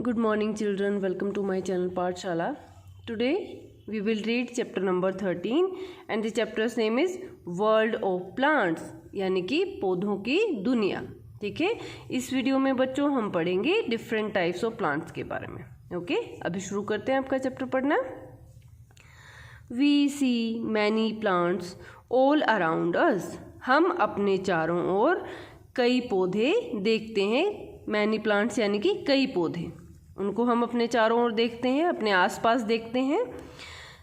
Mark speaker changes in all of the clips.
Speaker 1: Good morning children, welcome to my channel Pathshala. Today we will read chapter number 13 and the chapter's name is World of Plants यानी कि पौधों की दुनिया। ठीक है, इस वीडियो में बच्चों हम पढ़ेंगे डिफरेंट टाइप्स ऑफ प्लांट्स के बारे में। ओके, अभी शुरू करते हैं आपका चैप्टर पढ़ना। We see many plants all around us. हम अपने चारों ओर कई पौधे देखते हैं। मैनी प्लांट्स यानी कि कई पौधे, उनको हम अपने चारों ओर देखते हैं, अपने आसपास देखते हैं।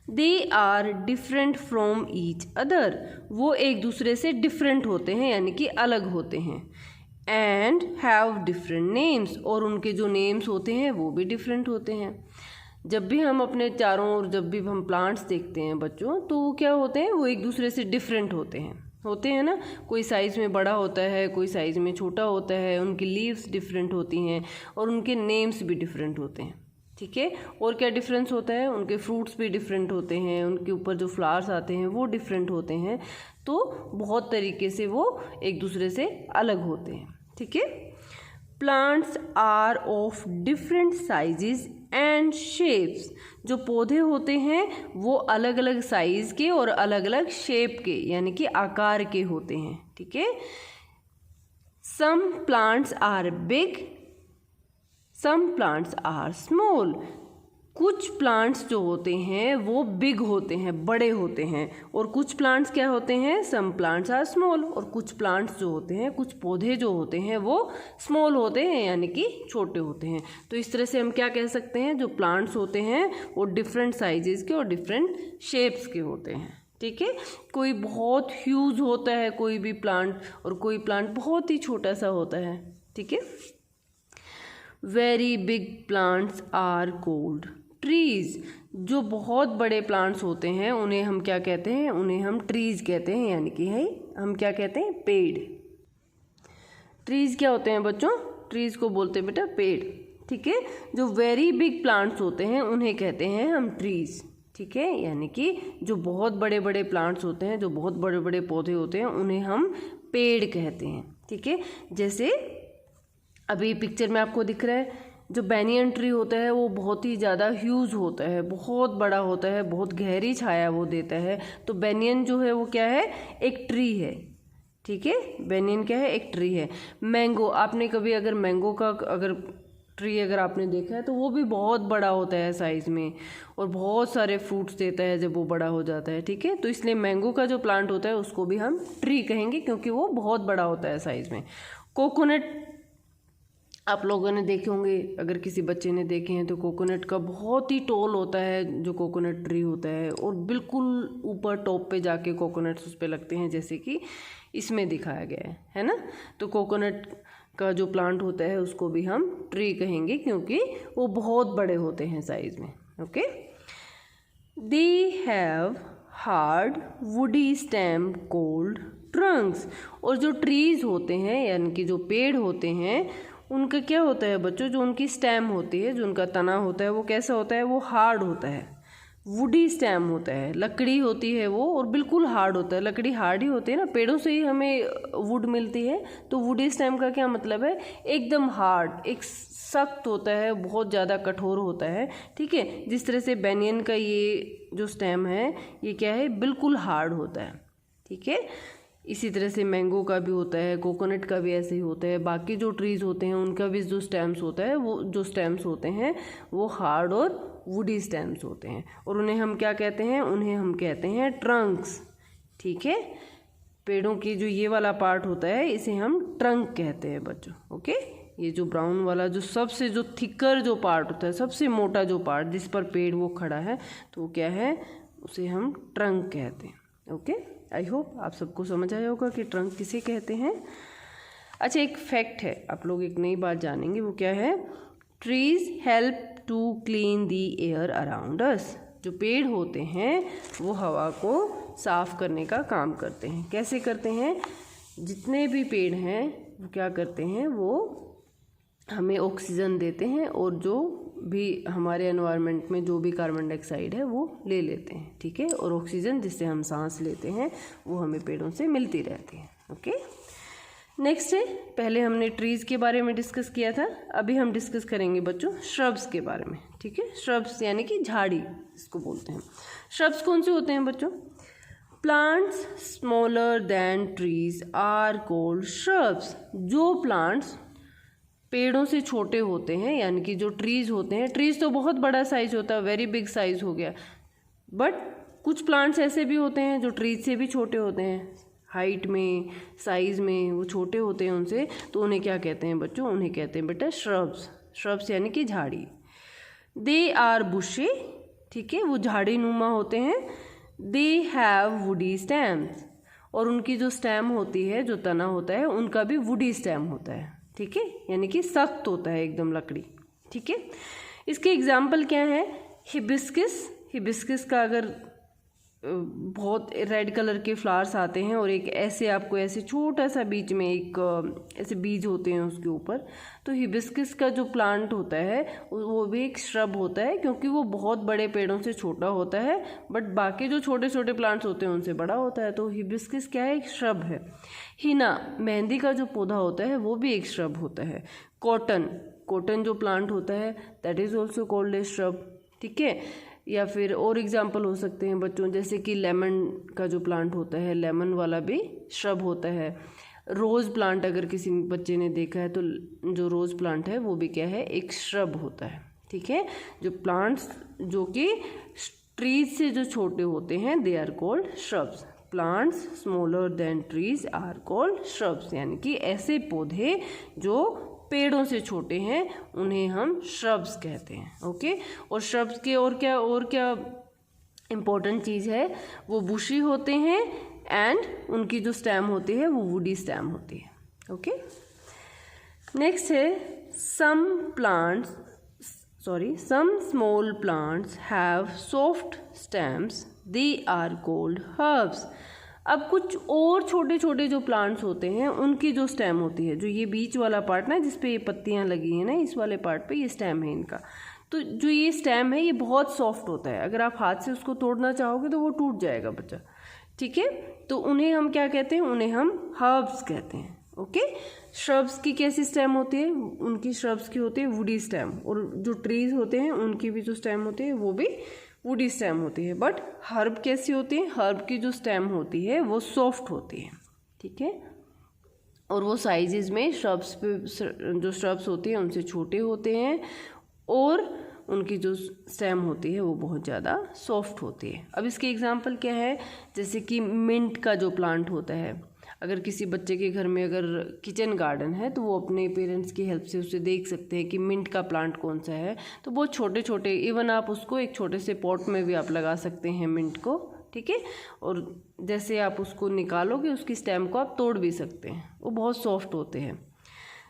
Speaker 1: They are different from each other. वो एक दूसरे से डिफरेंट होते हैं यानी कि अलग होते हैं। एंड हैव डिफरेंट नेम्स, और उनके जो नेम्स होते हैं वो भी डिफरेंट होते हैं। जब भी हम अपने चारों ओर जब भी हम प्लांट्स देखते हैं बच्चों, तो वो क्या होते हैं, वो एक दूसरे से डिफरेंट होते हैं ना। कोई साइज़ में बड़ा होता है, कोई साइज़ में छोटा होता है, उनकी लीव्स डिफरेंट होती हैं और उनके नेम्स भी डिफरेंट होते हैं। ठीक है, और क्या डिफरेंस होता है, उनके फ्रूट्स भी डिफरेंट होते हैं, उनके ऊपर जो फ्लावर्स आते हैं वो डिफरेंट होते हैं। तो बहुत तरीके से वो एक दूसरे से अलग होते हैं। ठीक है, plants are of different sizes and shapes. जो पौधे होते हैं वो अलग अलग साइज़ के और अलग अलग शेप के यानी कि आकार के होते हैं। ठीक है, some plants are big, some plants are small. कुछ प्लांट्स जो होते हैं वो बिग होते हैं, बड़े होते हैं, और कुछ प्लांट्स क्या होते हैं, सम प्लांट्स आर स्मॉल। और कुछ प्लांट्स जो होते हैं, कुछ पौधे जो होते हैं वो स्मॉल होते हैं यानी कि छोटे होते हैं। तो इस तरह से हम क्या कह सकते हैं, जो प्लांट्स होते हैं वो डिफरेंट साइजेस के और डिफरेंट शेप्स के होते हैं। ठीक है, कोई बहुत ह्यूज होता है कोई भी प्लांट, और कोई प्लांट बहुत ही छोटा सा होता है। ठीक है, very big plants are called trees. जो बहुत बड़े प्लांट्स होते हैं उन्हें हम क्या कहते हैं, उन्हें हम ट्रीज कहते हैं यानी कि हम क्या कहते हैं, पेड़। ट्रीज क्या होते हैं बच्चों, ट्रीज को बोलते हैं बेटा पेड़। ठीक है, जो वेरी बिग प्लांट्स होते हैं उन्हें कहते हैं हम ट्रीज। ठीक है, यानी कि जो बहुत बड़े बड़े प्लांट्स होते हैं, जो बहुत बड़े बड़े पौधे होते हैं उन्हें हम पेड़ कहते हैं। ठीक है, जैसे अभी पिक्चर में आपको दिख रहा है, जो बैनियन ट्री होता है वो बहुत ही ज़्यादा ह्यूज होता है, बहुत बड़ा होता है, बहुत गहरी छाया वो देता है। तो बैनियन जो है वो क्या है, एक ट्री है। ठीक है, बैनियन क्या है, एक ट्री है। मैंगो, आपने कभी अगर मैंगो का अगर ट्री अगर आपने देखा है तो वो भी बहुत बड़ा होता है साइज़ में, और बहुत सारे फ्रूट्स देता है जब वो बड़ा हो जाता है। ठीक है, तो इसलिए मैंगो का जो प्लांट होता है उसको भी हम ट्री कहेंगे क्योंकि वो बहुत बड़ा होता है साइज़ में। कोकोनट आप लोगों ने देखे होंगे, अगर किसी बच्चे ने देखे हैं तो कोकोनट का बहुत ही टॉल होता है जो कोकोनट ट्री होता है, और बिल्कुल ऊपर टॉप पे जाके कोकोनट्स उस पे लगते हैं जैसे कि इसमें दिखाया गया है ना। तो कोकोनट का जो प्लांट होता है उसको भी हम ट्री कहेंगे क्योंकि वो बहुत बड़े होते हैं साइज़ में। Okay, they have hard woody stem called Trunks. और जो ट्रीज होते हैं यानी कि जो पेड़ होते हैं उनका क्या होता है बच्चों, जो उनकी स्टेम होती है, जो उनका तना होता है वो कैसा होता है, वो हार्ड होता है, वुडी स्टेम होता है, लकड़ी होती है वो, और बिल्कुल हार्ड होता है। लकड़ी हार्ड ही होती है ना, पेड़ों से ही हमें वुड मिलती है। तो वुडी स्टेम का क्या मतलब है, एकदम हार्ड, एक सख्त होता है, बहुत ज़्यादा कठोर होता है। ठीक है, जिस तरह से बैनियन का ये जो स्टेम है ये क्या है, बिल्कुल हार्ड होता है। ठीक है, इसी तरह से मैंगो का भी होता है, कोकोनट का भी ऐसे ही होता है। बाकी जो ट्रीज़ होते हैं उनका भी जो स्टेम्स होता है, वो जो स्टेम्स होते हैं वो हार्ड और वुडी स्टेम्स होते हैं, और उन्हें हम क्या कहते हैं, उन्हें हम कहते हैं ट्रंक्स। ठीक है, पेड़ों की जो ये वाला पार्ट होता है इसे हम ट्रंक कहते हैं बच्चों। ओके, ये जो ब्राउन वाला जो सबसे जो थिकर जो पार्ट होता है, सबसे मोटा जो पार्ट जिस पर पेड़ वो खड़ा है, तो वो क्या है, उसे हम ट्रंक कहते हैं। ओके, आई होप आप सबको समझ आया होगा कि ट्रंक किसे कहते हैं। अच्छा, एक फैक्ट है, आप लोग एक नई बात जानेंगे, वो क्या है, trees help to clean the air around us. जो पेड़ होते हैं वो हवा को साफ करने का काम करते हैं। कैसे करते हैं, जितने भी पेड़ हैं वो क्या करते हैं, वो हमें ऑक्सीजन देते हैं, और जो भी हमारे एनवायरनमेंट में जो भी कार्बन डाइऑक्साइड है वो ले लेते हैं। ठीक है, और ऑक्सीजन जिससे हम सांस लेते हैं वो हमें पेड़ों से मिलती रहती है। ओके, नेक्स्ट है, पहले हमने ट्रीज़ के बारे में डिस्कस किया था, अभी हम डिस्कस करेंगे बच्चों श्रब्स के बारे में। ठीक है, श्रब्स यानी कि झाड़ी इसको बोलते हैं। श्रब्स कौन से होते हैं बच्चों? Plants smaller than trees are called shrubs. जो प्लांट्स पेड़ों से छोटे होते हैं, यानी कि जो ट्रीज़ होते हैं, ट्रीज़ तो बहुत बड़ा साइज होता है, वेरी बिग साइज हो गया, बट कुछ प्लांट्स ऐसे भी होते हैं जो ट्रीज से भी छोटे होते हैं, हाइट में, साइज़ में वो छोटे होते हैं उनसे, तो उन्हें क्या कहते हैं बच्चों? उन्हें कहते हैं बेटा श्रब्स। श्रब्स यानी कि झाड़ी। दे आर बुशे, ठीक है, वो झाड़ी नुमा होते हैं। दे हैव वुडी स्टेम्स, और उनकी जो स्टेम होती है, जो तना होता है, उनका भी वुडी स्टेम होता है। ठीक है, यानी कि सख्त होता है एकदम लकड़ी। ठीक है, इसके एग्जाम्पल क्या है? हिबिस्किस। हिबिस्किस का अगर बहुत रेड कलर के फ्लावर्स आते हैं और एक ऐसे आपको ऐसे छोटा सा बीच में एक ऐसे बीज होते हैं उसके ऊपर, तो हिबिस्किस का जो प्लांट होता है वो भी एक श्रब होता है, क्योंकि वो बहुत बड़े पेड़ों से छोटा होता है, बट बाकी जो छोटे छोटे प्लांट्स होते हैं उनसे बड़ा होता है। तो हिबिस्किस क्या है? एक श्रब है। हिना, मेहंदी का जो पौधा होता है वो भी एक श्रब होता है। कॉटन, कॉटन जो प्लांट होता है that is also called a shrub. ठीक है, या फिर और एग्जाम्पल हो सकते हैं बच्चों, जैसे कि लेमन का जो प्लांट होता है, लेमन वाला भी श्रब होता है। रोज़ प्लांट अगर किसी बच्चे ने देखा है तो जो रोज़ प्लांट है वो भी क्या है? एक श्रब होता है। ठीक है, जो प्लांट्स जो कि ट्रीज से जो छोटे होते हैं they are called shrubs. Plants smaller than trees are called shrubs, यानी कि ऐसे पौधे जो पेड़ों से छोटे हैं उन्हें हम श्रब्स कहते हैं। ओके, और श्रब्स के और क्या इम्पोर्टेंट चीज़ है? वो बुशी होते हैं एंड उनकी जो स्टेम होती है वो वुडी स्टेम होती है। ओके, नेक्स्ट है some small plants have soft stems, they are called herbs. अब कुछ और छोटे छोटे जो प्लांट्स होते हैं उनकी जो स्टेम होती है, जो ये बीच वाला पार्ट ना जिस पे ये पत्तियां लगी हैं ना, इस वाले पार्ट पे ये स्टेम है इनका, तो जो ये स्टेम है ये बहुत सॉफ्ट होता है, अगर आप हाथ से उसको तोड़ना चाहोगे तो वो टूट जाएगा बच्चा। ठीक है, तो उन्हें हम क्या कहते हैं? उन्हें हम हर्ब्स कहते हैं। ओके, श्रब्स की कैसी स्टेम होती है? उनकी श्रब्स की होती है वुडी स्टेम, और जो ट्रीज होते हैं उनकी भी जो स्टेम होती है वो भी वुडी स्टेम होती है। बट हर्ब कैसी होती है? हर्ब की जो स्टेम होती है वो सॉफ्ट होती है। ठीक है, और वो साइजेस में श्रब्स पे जो श्रब्स होती हैं उनसे छोटे होते हैं, और उनकी जो स्टेम होती है वो बहुत ज़्यादा सॉफ्ट होती है। अब इसके एग्जांपल क्या है? जैसे कि मिंट का जो प्लांट होता है, अगर किसी बच्चे के घर में अगर किचन गार्डन है तो वो अपने पेरेंट्स की हेल्प से उसे देख सकते हैं कि मिंट का प्लांट कौन सा है, तो बहुत छोटे छोटे, इवन आप उसको एक छोटे से पॉट में भी आप लगा सकते हैं मिंट को। ठीक है, और जैसे आप उसको निकालोगे उसकी स्टेम को आप तोड़ भी सकते हैं, वो बहुत सॉफ्ट होते हैं।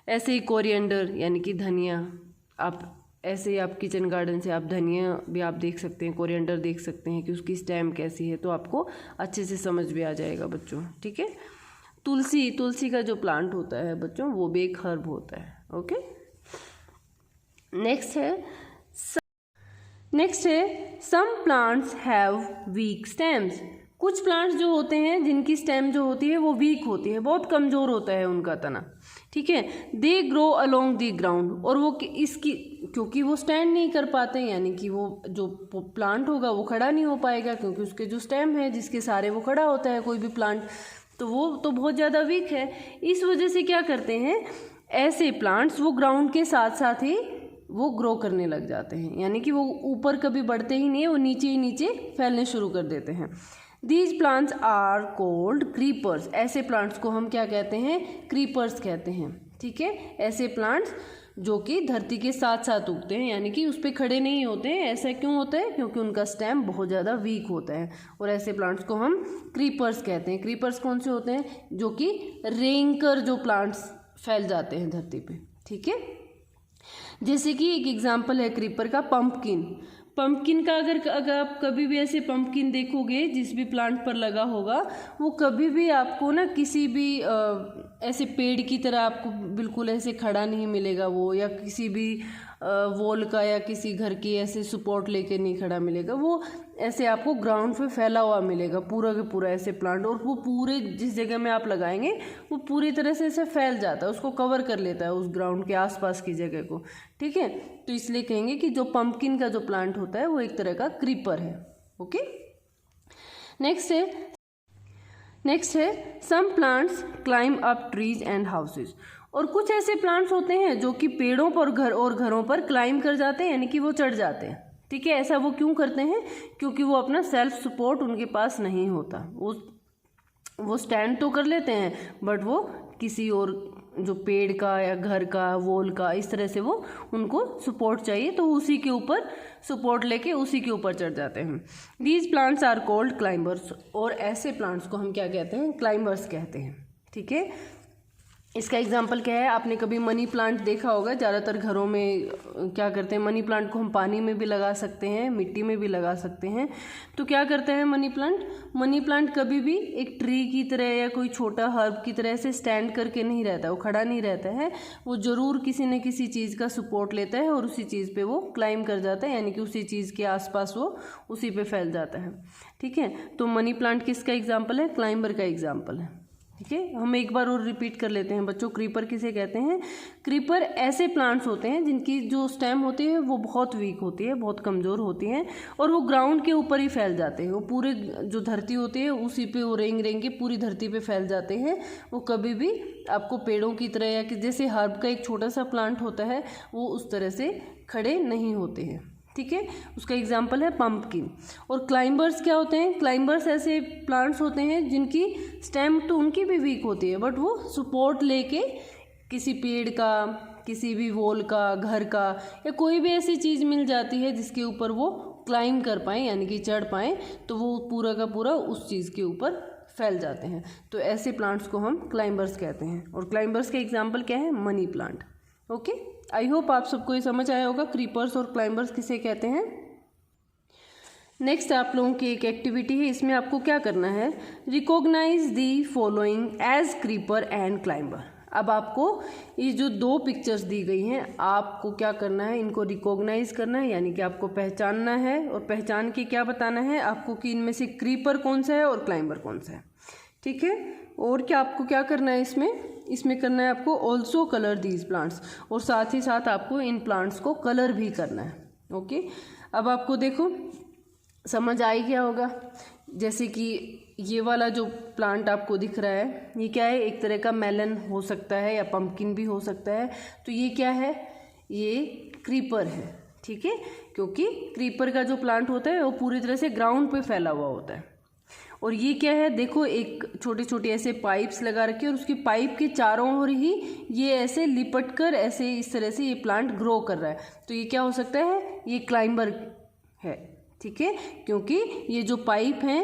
Speaker 1: ऐसे ही कोरिएंडर यानी कि धनिया, आप ऐसे ही आप किचन गार्डन से आप धनिया भी आप देख सकते हैं, कोरिएंडर देख सकते हैं कि उसकी स्टेम कैसी है, तो आपको अच्छे से समझ भी आ जाएगा बच्चों। ठीक है, तुलसी का जो प्लांट होता है बच्चों वो भी एक हर्ब होता है। ओके, नेक्स्ट है some plants have weak stems. कुछ प्लांट्स जो होते हैं जिनकी स्टेम जो होती है वो वीक होती है, बहुत कमज़ोर होता है उनका तना। ठीक है, they grow along the ground, और वो इसकी क्योंकि वो स्टैंड नहीं कर पाते, यानी कि वो जो प्लांट होगा वो खड़ा नहीं हो पाएगा, क्योंकि उसके जो स्टेम है जिसके सारे वो खड़ा होता है कोई भी प्लांट, तो वो तो बहुत ज़्यादा वीक है। इस वजह से क्या करते हैं ऐसे प्लांट्स, वो ग्राउंड के साथ साथ ही वो ग्रो करने लग जाते हैं, यानी कि वो ऊपर कभी बढ़ते ही नहीं है, वो नीचे ही नीचे फैलने शुरू कर देते हैं। These plants are called creepers. ऐसे प्लांट्स को हम क्या कहते हैं? क्रीपर्स कहते हैं। ठीक है, ऐसे प्लांट्स जो कि धरती के साथ साथ उगते हैं, यानी कि उस पर खड़े नहीं होते हैं। ऐसा क्यों होता है? क्योंकि उनका स्टेम बहुत ज़्यादा वीक होता है, और ऐसे प्लांट्स को हम क्रीपर्स कहते हैं। क्रीपर्स कौन से होते हैं? जो कि रेंग कर जो प्लांट्स फैल जाते हैं धरती पे। ठीक है, जैसे कि एक एग्जाम्पल है क्रीपर का पंपकिन। पंपकिन का अगर आप कभी भी ऐसे पंपकिन देखोगे जिस भी प्लांट पर लगा होगा, वो कभी भी आपको ना किसी भी ऐसे पेड़ की तरह आपको बिल्कुल ऐसे खड़ा नहीं मिलेगा वो, या किसी भी वॉल का या किसी घर की ऐसे सपोर्ट लेके नहीं खड़ा मिलेगा। वो ऐसे आपको ग्राउंड पे फैला हुआ मिलेगा पूरा के पूरा ऐसे प्लांट, और वो पूरे जिस जगह में आप लगाएंगे वो पूरी तरह से ऐसे फैल जाता है, उसको कवर कर लेता है उस ग्राउंड के आसपास की जगह को। ठीक है, तो इसलिए कहेंगे कि जो पंपकिन का जो प्लांट होता है वो एक तरह का क्रीपर है। ओके, नेक्स्ट है some plants climb up trees and houses. और कुछ ऐसे प्लांट्स होते हैं जो कि पेड़ों पर घरों पर क्लाइंब कर जाते हैं, यानी कि वो चढ़ जाते हैं। ठीक है, ऐसा वो क्यों करते हैं? क्योंकि वो अपना सेल्फ सपोर्ट उनके पास नहीं होता। वो स्टैंड तो कर लेते हैं, बट वो किसी और जो पेड़ का या घर का वॉल का इस तरह से वो उनको सपोर्ट चाहिए, तो उसी के ऊपर सपोर्ट लेके उसी के ऊपर चढ़ जाते हैं। These plants are called climbers. और ऐसे प्लांट्स को हम क्या कहते हैं? क्लाइंबर्स कहते हैं। ठीक है, इसका एग्जाम्पल क्या है? आपने कभी मनी प्लांट देखा होगा, ज़्यादातर घरों में क्या करते हैं, मनी प्लांट को हम पानी में भी लगा सकते हैं, मिट्टी में भी लगा सकते हैं। तो क्या करते हैं मनी प्लांट कभी भी एक ट्री की तरह या कोई छोटा हर्ब की तरह से स्टैंड करके नहीं रहता, वो खड़ा नहीं रहता है। वो ज़रूर किसी न किसी चीज़ का सपोर्ट लेता है और उसी चीज़ पे वो क्लाइंब कर जाता है, यानी कि उसी चीज़ के आसपास वो उसी पे फैल जाता है। ठीक है, तो मनी प्लांट किसका एग्जाम्पल है? क्लाइंबर का एग्जाम्पल है। ठीक है, हम एक बार और रिपीट कर लेते हैं बच्चों। क्रीपर किसे कहते हैं? क्रीपर ऐसे प्लांट्स होते हैं जिनकी जो स्टेम होती है वो बहुत वीक होती है, बहुत कमज़ोर होती हैं, और वो ग्राउंड के ऊपर ही फैल जाते हैं। वो पूरे जो धरती होती है उसी पे वो रेंग के पूरी धरती पे फैल जाते हैं। वो कभी भी आपको पेड़ों की तरह या कि जैसे हर्ब का एक छोटा सा प्लांट होता है वो उस तरह से खड़े नहीं होते हैं। ठीक है, उसका एग्जाम्पल है पंपकिन। और क्लाइंबर्स क्या होते हैं? क्लाइंबर्स ऐसे प्लांट्स होते हैं जिनकी स्टेम तो उनकी भी वीक होती है, बट वो सपोर्ट लेके किसी पेड़ का, किसी भी वॉल का, घर का, या कोई भी ऐसी चीज़ मिल जाती है जिसके ऊपर वो क्लाइंब कर पाएँ, यानी कि चढ़ पाएँ, तो वो पूरा का पूरा उस चीज़ के ऊपर फैल जाते हैं। तो ऐसे प्लांट्स को हम क्लाइंबर्स कहते हैं। और क्लाइंबर्स का एग्जाम्पल क्या है? Money plant. Okay, I hope आप सबको ये समझ आया होगा क्रीपर्स और क्लाइंबर्स किसे कहते हैं। नेक्स्ट आप लोगों की एक एक्टिविटी है, इसमें आपको क्या करना है? Recognize the following as creeper and climber. अब आपको ये जो दो पिक्चर्स दी गई हैं, आपको क्या करना है? इनको रिकॉग्नाइज करना है, यानी कि आपको पहचानना है, और पहचान के क्या बताना है आपको कि इनमें से क्रीपर कौन सा है और क्लाइंबर कौन सा है। ठीक है, और क्या आपको क्या करना है इसमें करना है आपको ऑल्सो कलर दीज प्लांट्स, और साथ ही साथ आपको इन प्लांट्स को कलर भी करना है। ओके, अब आपको देखो समझ आई क्या होगा? जैसे कि ये वाला जो प्लांट आपको दिख रहा है, ये क्या है? एक तरह का मेलन हो सकता है या पंपकिन भी हो सकता है। तो ये क्या है? ये क्रीपर है। ठीक है, क्योंकि क्रीपर का जो प्लांट होता है वो पूरी तरह से ग्राउंड पे फैला हुआ होता है। और ये क्या है? देखो, एक छोटे छोटे ऐसे पाइप्स लगा रखे, और उसकी पाइप के चारों ओर ही ये ऐसे लिपट कर ऐसे इस तरह से ये प्लांट ग्रो कर रहा है। तो ये क्या हो सकता है? ये क्लाइंबर है। ठीक है, क्योंकि ये जो पाइप हैं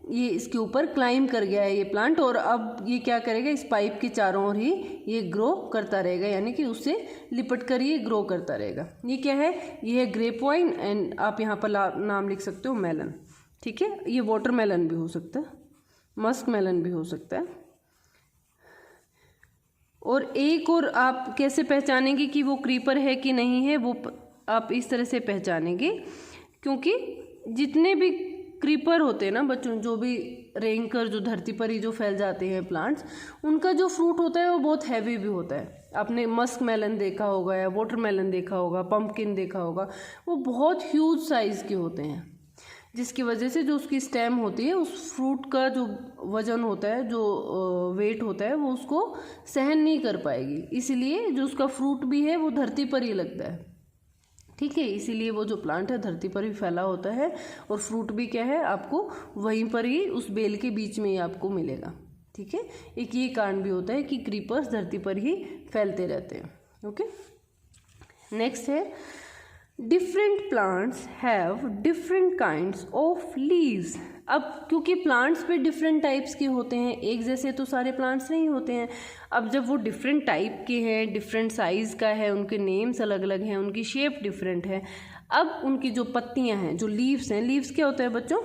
Speaker 1: ये इसके ऊपर क्लाइंब कर गया है ये प्लांट, और अब ये क्या करेगा? इस पाइप के चारों ओर ही ये ग्रो करता रहेगा, यानी कि उससे लिपट कर ये ग्रो करता रहेगा। ये क्या है? ये है ग्रेप वाइन, एंड आप यहाँ पर नाम लिख सकते हो मेलन। ठीक है, ये वाटरमेलन भी हो सकता है, मस्क मेलन भी हो सकता है। और एक और आप कैसे पहचानेंगे कि वो क्रीपर है कि नहीं है? वो आप इस तरह से पहचानेंगे, क्योंकि जितने भी क्रीपर होते हैं ना बच्चों, जो भी रेंग कर जो धरती पर ही जो फैल जाते हैं प्लांट्स, उनका जो फ्रूट होता है वो बहुत हैवी भी होता है। आपने मस्क मेलन देखा होगा या वाटरमेलन देखा होगा, पंपकिन देखा होगा, वो बहुत ह्यूज साइज़ के होते हैं, जिसकी वजह से जो उसकी स्टेम होती है उस फ्रूट का जो वज़न होता है, जो वेट होता है, वो उसको सहन नहीं कर पाएगी। इसलिए जो उसका फ्रूट भी है वो धरती पर ही लगता है। ठीक है, इसीलिए वो जो प्लांट है धरती पर ही फैला होता है, और फ्रूट भी क्या है? आपको वहीं पर ही उस बेल के बीच में ही आपको मिलेगा। ठीक है, एक ये कारण भी होता है कि क्रीपर्स धरती पर ही फैलते रहते हैं। ओके, नेक्स्ट है different plants have different kinds of leaves. अब क्योंकि प्लांट्स पे डिफरेंट टाइप्स के होते हैं, एक जैसे तो सारे प्लांट्स नहीं होते हैं। अब जब वो डिफरेंट टाइप के हैं, डिफरेंट साइज़ का है, उनके नेम्स अलग अलग हैं, उनकी शेप डिफरेंट है, अब उनकी जो पत्तियां हैं, जो लीव्स हैं, लीव्स क्या होता है बच्चों?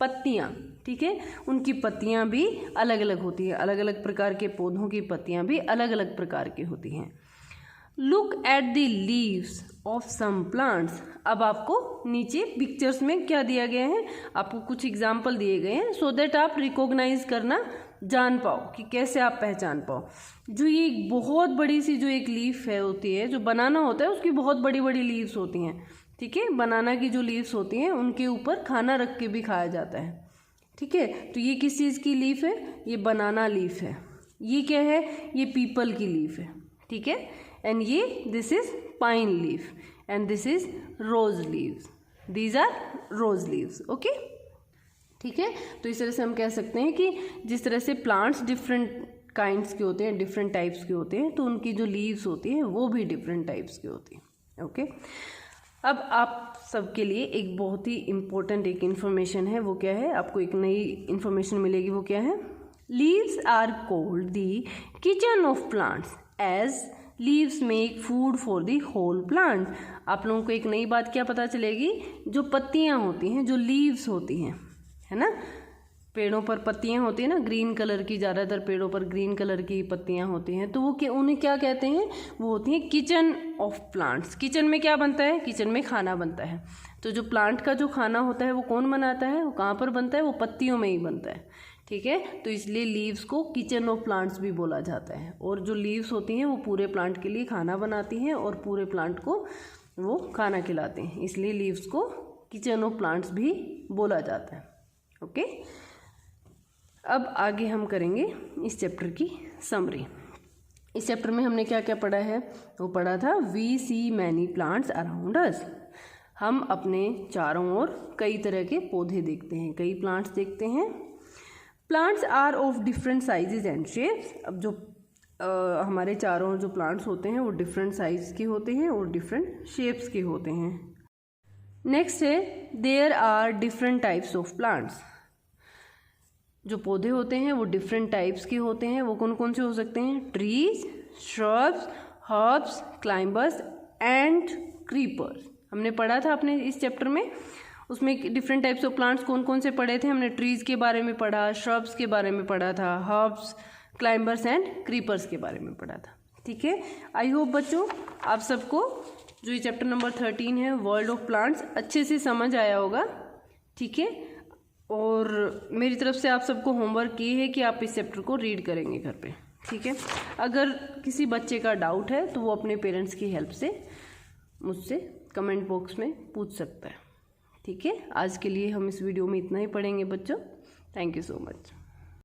Speaker 1: पत्तियां, ठीक है। उनकी पत्तियां भी अलग अलग होती हैं, अलग अलग प्रकार के पौधों की पत्तियां भी अलग अलग प्रकार की होती हैं। Look at the leaves of some plants. अब आपको नीचे पिक्चर्स में क्या दिया गया है, आपको कुछ एग्जाम्पल दिए गए हैं सो दैट आप रिकॉग्नाइज करना जान पाओ कि कैसे आप पहचान पाओ। जो ये एक बहुत बड़ी सी जो एक लीफ है होती है, जो बनाना होता है उसकी बहुत बड़ी बड़ी लीव्स होती हैं, ठीक है। बनाना की जो लीव्स होती हैं उनके ऊपर खाना रख के भी खाया जाता है, ठीक है। तो ये किस चीज़ की लीफ है? ये बनाना लीफ है। ये क्या है? ये पीपल की लीफ है, ठीक है। एंड ये this is pine leaf and this is rose leaves, these are rose leaves, okay, ठीक है। तो इस तरह से हम कह सकते हैं कि जिस तरह से प्लांट्स डिफरेंट काइंड्स के होते हैं, डिफरेंट टाइप्स के होते हैं, तो उनकी जो लीव्स होती हैं वो भी डिफरेंट टाइप्स की होती हैं, ओके। अब आप सबके लिए एक बहुत ही इम्पोर्टेंट एक इन्फॉर्मेशन है, वो क्या है? आपको एक नई इन्फॉर्मेशन मिलेगी, वो क्या है? Leaves are called the kitchen of plants as leaves make food for the whole plant. आप लोगों को एक नई बात क्या पता चलेगी? जो पत्तियां होती हैं, जो लीव्स होती हैं, है ना, पेड़ों पर पत्तियां होती हैं ना, ग्रीन कलर की, ज़्यादातर पेड़ों पर ग्रीन कलर की पत्तियां होती हैं, तो वो उन्हें क्या कहते हैं? वो होती हैं किचन ऑफ प्लांट्स। किचन में क्या बनता है? किचन में खाना बनता है। तो जो प्लांट का जो खाना होता है वो कौन बनाता है? वो कहाँ पर बनता है? वो पत्तियों में ही बनता है, ठीक है। तो इसलिए लीव्स को किचन ऑफ प्लांट्स भी बोला जाता है। और जो लीव्स होती हैं वो पूरे प्लांट के लिए खाना बनाती हैं और पूरे प्लांट को वो खाना खिलाते हैं, इसलिए लीव्स को किचन ऑफ प्लांट्स भी बोला जाता है, ओके। अब आगे हम करेंगे इस चैप्टर की समरी। इस चैप्टर में हमने क्या क्या पढ़ा है? वो पढ़ा था we see many plants around us. हम अपने चारों ओर कई तरह के पौधे देखते हैं, कई प्लांट्स देखते हैं। Plants are of different sizes and shapes. अब जो हमारे चारों जो प्लांट्स होते हैं वो डिफरेंट साइज के होते हैं और डिफरेंट शेप्स के होते हैं। नेक्स्ट है there are different types of plants. जो पौधे होते हैं वो डिफरेंट टाइप्स के होते हैं। वो कौन कौन से हो सकते हैं? Trees, shrubs, herbs, climbers and creepers. हमने पढ़ा था अपने इस चैप्टर में, उसमें डिफरेंट टाइप्स ऑफ प्लांट्स कौन कौन से पढ़े थे? हमने ट्रीज के बारे में पढ़ा, श्रब्स के बारे में पढ़ा था, हर्ब्स, क्लाइंबर्स एंड क्रीपर्स के बारे में पढ़ा था, ठीक है। आई होप बच्चों आप सबको जो ये चैप्टर नंबर 13 है वर्ल्ड ऑफ प्लांट्स अच्छे से समझ आया होगा, ठीक है। और मेरी तरफ से आप सबको होमवर्क ये है कि आप इस चैप्टर को रीड करेंगे घर पे, ठीक है। अगर किसी बच्चे का डाउट है तो वो अपने पेरेंट्स की हेल्प से मुझसे कमेंट बॉक्स में पूछ सकता है, ठीक है। आज के लिए हम इस वीडियो में इतना ही पढ़ेंगे बच्चों। Thank you so much.